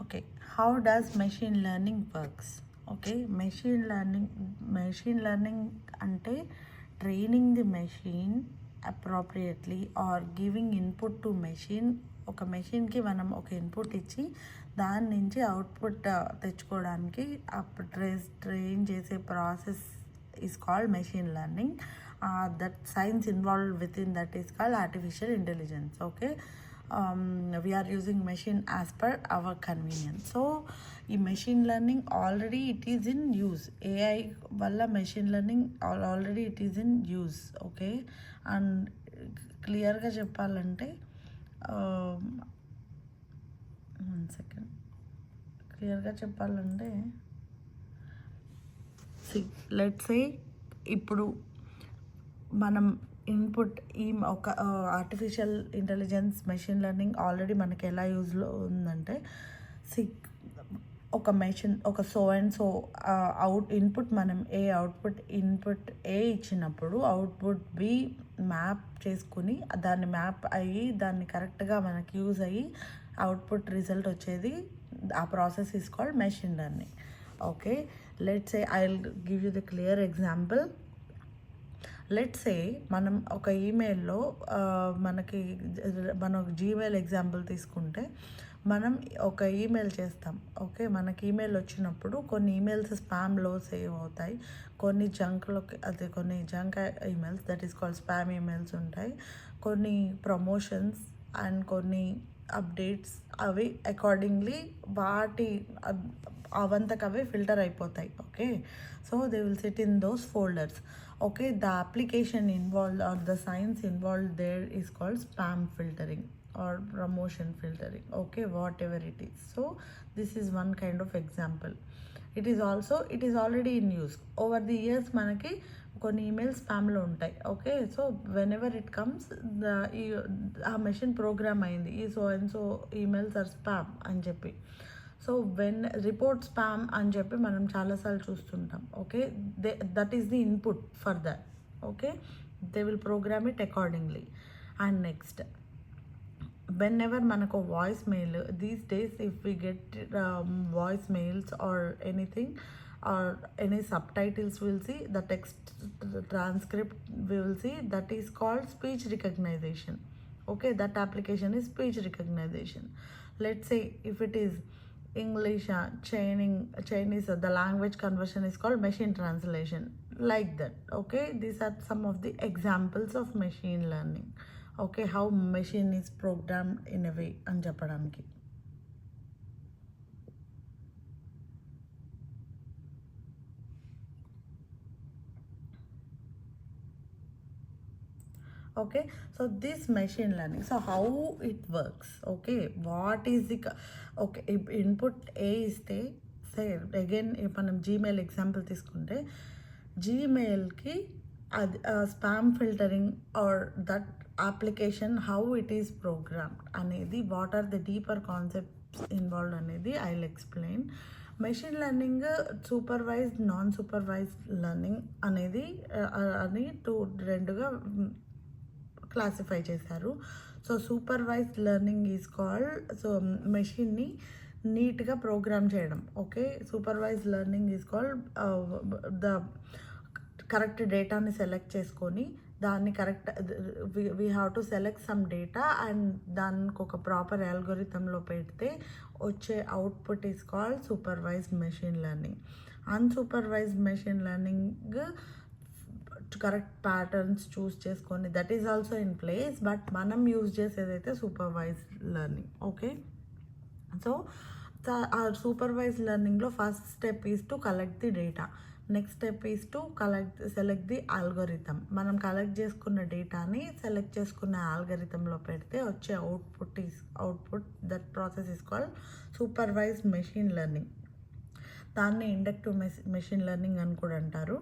Okay, how does machine learning works? Okay, machine learning ante training the machine appropriately or giving input to machine. ఒక మెషిన్కి మనం ఒక input ఇచ్చి దాని నుంచి output తెచ్చుకోవడానికి అప్పుడు ట్రైన్ చేసే process is called machine learning. That science involved within that is called artificial intelligence. Okay, we are using machine as per our convenience. So ఈ machine learning already it is in use. AI వల్ల machine learning already it is in use. Okay, and క్లియర్గా చెప్పాలంటే one second, క్లియర్గా చెప్పాలంటే let's say ఇప్పుడు మనం input ఈ ఒక artificial intelligence machine learning already మనకి ఎలా యూజ్లో ఉందంటే ఒక మెషిన్ ఒక సో అండ్ సో ఇన్పుట్ మనం ఇన్పుట్ ఏ ఇచ్చినప్పుడు అవుట్పుట్ బి మ్యాప్ చేసుకుని దాన్ని మ్యాప్ అయ్యి దాన్ని కరెక్ట్గా మనకి యూజ్ అయ్యి అవుట్పుట్ రిజల్ట్ వచ్చేది. ఆ process is called machine learning. Okay, let's say I will give you the clear example. Let's say మనం ఒక ఈమెయిల్లో మనం జీమెయిల్ ఎగ్జాంపుల్ తీసుకుంటే మనం ఒక ఈమెయిల్ చేస్తాం. ఓకే, మనకి ఈమెయిల్ వచ్చినప్పుడు కొన్ని ఈమెయిల్స్ స్పామ్లో సేవ్ అవుతాయి, కొన్ని junk emails that is called spam emails ఉంటాయి, కొన్ని ప్రమోషన్స్ అండ్ కొన్ని అప్డేట్స్ అవి అకార్డింగ్లీ వాటి అవంతకవే ఫిల్టర్ అయిపోతాయి. Okay, so they will sit in those folders. Okay, the application involved or the science involved there is called spam filtering or promotion filtering. Okay, whatever it is. So this is one kind of example. It is already in use. Over the years manaki కొన్ని emails స్పామ్లో ఉంటాయి. Okay, so whenever it comes ఆ machine program అయింది ఈ so and so emails are spam అని చెప్పి. So when report spam అని చెప్పి మనం చాలాసార్లు చూస్తుంటాం. Okay, that is the input for that. Okay, they will program it accordingly. And next whenever మనకు voice mail these days if we get voice mails or anything or any subtitles we will see, the text transcript we will see, that is called speech recognition. Okay, that application is speech recognition. Let's say if it is English, Chinese, the language conversion is called machine translation, like that. Okay, these are some of the examples of machine learning. Okay, how machine is programmed in a way అని చెప్పడానికి. Okay, so this machine learning, so how it works. Okay, what is the okay input A ఇస్తే say again మనం Gmail example తీసుకుంటే జీమెయిల్కి అది spam filtering or that application how it is programmed అనేది, what are the deeper concepts involved అనేది I will explain. Machine learning supervised non supervised learning అనేది అని రెండుగా క్లాసిఫై చేశారు. So supervised learning is called, so మెషిన్ని నీట్గా program చేయడం. Okay, supervised learning is called the correct డేటాని సెలెక్ట్ చేసుకొని దాన్ని correct we have to select some data and దానికి ఒక ప్రాపర్ అల్గోరిథంలో పెడితే వచ్చే output is called supervised machine learning. Unsupervised machine learning correct patterns choose చేసుకొని that is also in place, but మనం యూజ్ చేసేదైతే సూపర్వైజ్డ్ లెర్నింగ్. ఓకే, సో ఆ supervised లెర్నింగ్లో first step is to collect the data, next step is to select the algorithm. మనం collect చేసుకున్న డేటాని select చేసుకున్న ఆల్గోరిథంలో పెడితే వచ్చే output that process is called supervised machine learning. దాన్ని ఇండక్టివ్ మెషిన్ లెర్నింగ్ అని కూడా అంటారు.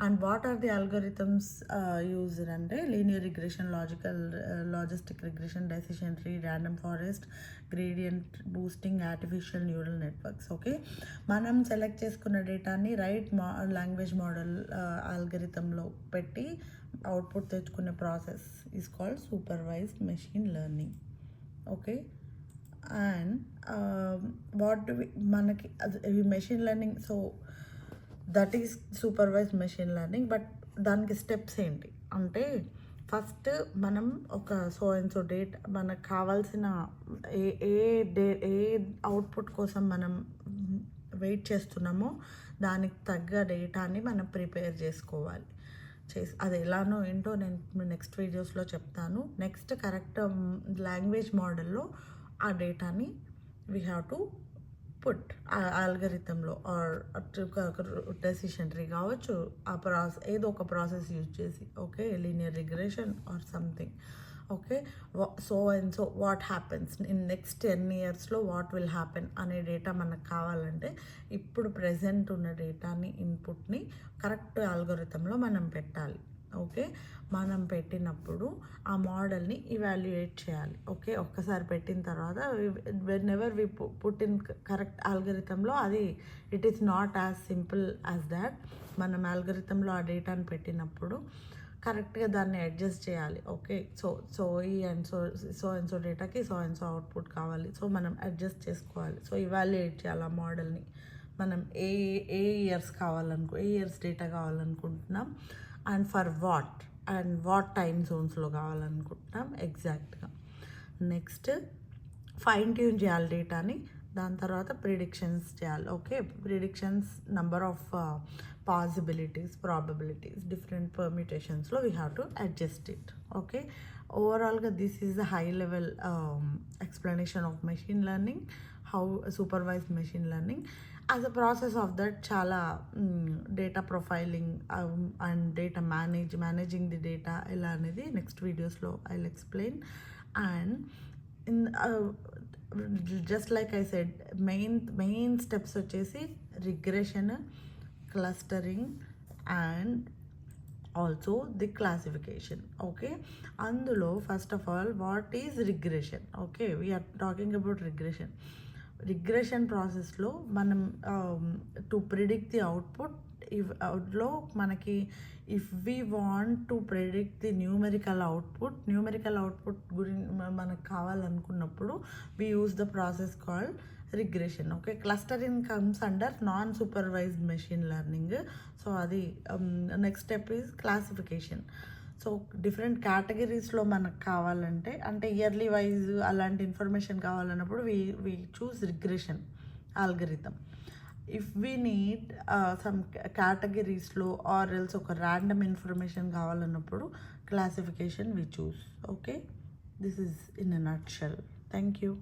And what are the algorithms used అంటే linear regression, logistic regression, decision tree, random forest, gradient boosting, artificial neural networks. Okay, మనం select చేసుకున్న డేటాని language model ఆల్గోరిథంలో పెట్టి అవుట్పుట్ తెచ్చుకునే process is called supervised machine learning. Okay, and what మనకి అది machine learning. So that is supervised machine learning. But దానికి steps ఏంటి అంటే, ఫస్ట్ మనం ఒక సో అండ్ సో డేట్ మనకు కావాల్సిన ఏ ఏ డే ఏ అవుట్పుట్ కోసం మనం వెయిట్ చేస్తున్నామో దానికి తగ్గ డేటాని మనం ప్రిపేర్ చేసుకోవాలి. అది ఎలానో ఏంటో నేను నెక్స్ట్ వీడియోస్లో చెప్తాను. నెక్స్ట్ కరెక్ట్ లాంగ్వేజ్ మోడల్లో ఆ డేటాని వీ హ్యావ్ టు పుట్ ఆల్గరిథంలో ఆర్ డెసిషన్ ట్రీ కావచ్చు, ఆ ఏదో ఒక ప్రాసెస్ యూజ్ చేసి, okay, linear regression or something. Okay, so and so what happens in next 10 yearsలో వాట్ విల్ హ్యాపెన్ అనే డేటా మనకు కావాలంటే ఇప్పుడు ప్రజెంట్ ఉన్న డేటాని ఇన్పుట్ని కరెక్ట్ ఆల్గోరిథంలో మనం పెట్టాలి. ఓకే, మనం పెట్టినప్పుడు ఆ మోడల్ని ఇవాల్యుయేట్ చేయాలి. ఓకే, ఒక్కసారి పెట్టిన తర్వాత whenever we put in correct ఆల్గరిథంలో అది it is not as simple as that. మనం ఆల్గరిథంలో ఆ డేటాని పెట్టినప్పుడు కరెక్ట్గా దాన్ని అడ్జస్ట్ చేయాలి. ఓకే, సో ఈ అండ్ సో డేటాకి సో అండ్ సో అవుట్పుట్ కావాలి. సో మనం అడ్జస్ట్ చేసుకోవాలి. సో ఇవాల్యుయేట్ చేయాలి ఆ మోడల్ని. మనం ఏ ఇయర్స్ ఏ ఇయర్స్ డేటా కావాలనుకుంటున్నాం అండ్ ఫర్ వాట్ టైమ్ జోన్స్లో కావాలనుకుంటున్నాం ఎగ్జాక్ట్గా. నెక్స్ట్ ఫైన్ ట్యూన్ చేయాలి డేటాని. దాని తర్వాత ప్రిడిక్షన్స్ చేయాలి. Okay, predictions number of possibilities, probabilities, different పర్మ్యూటేషన్స్లో we have to adjust it. Okay, ఓవరాల్గా this is the high level explanation of machine learning, how supervised machine learning. As a process of that చాలా data profiling and data managing the data ఎలా అనేది next వీడియోస్లో I will explain. And in just like I said, main steps వచ్చేసి regression, clustering and also the classification. Okay, అందులో first of all what is regression. Okay, we're talking about regression ప్రాసెస్లో మనం to predict the output లో మనకి if we want to predict the numerical output గురించి మనకు కావాలనుకున్నప్పుడు we use the process called regression. Okay, clustering comes under non supervised machine learning. So అది next step is classification. So different కేటగిరీస్లో మనకు కావాలంటే, అంటే ఇయర్లీ వైజ్ అలాంటి information కావాలన్నప్పుడు we choose regression algorithm. If we need some కేటగిరీస్లో or else ఒక random information కావాలన్నప్పుడు classification we choose. Okay, this is in a nutshell. Thank you.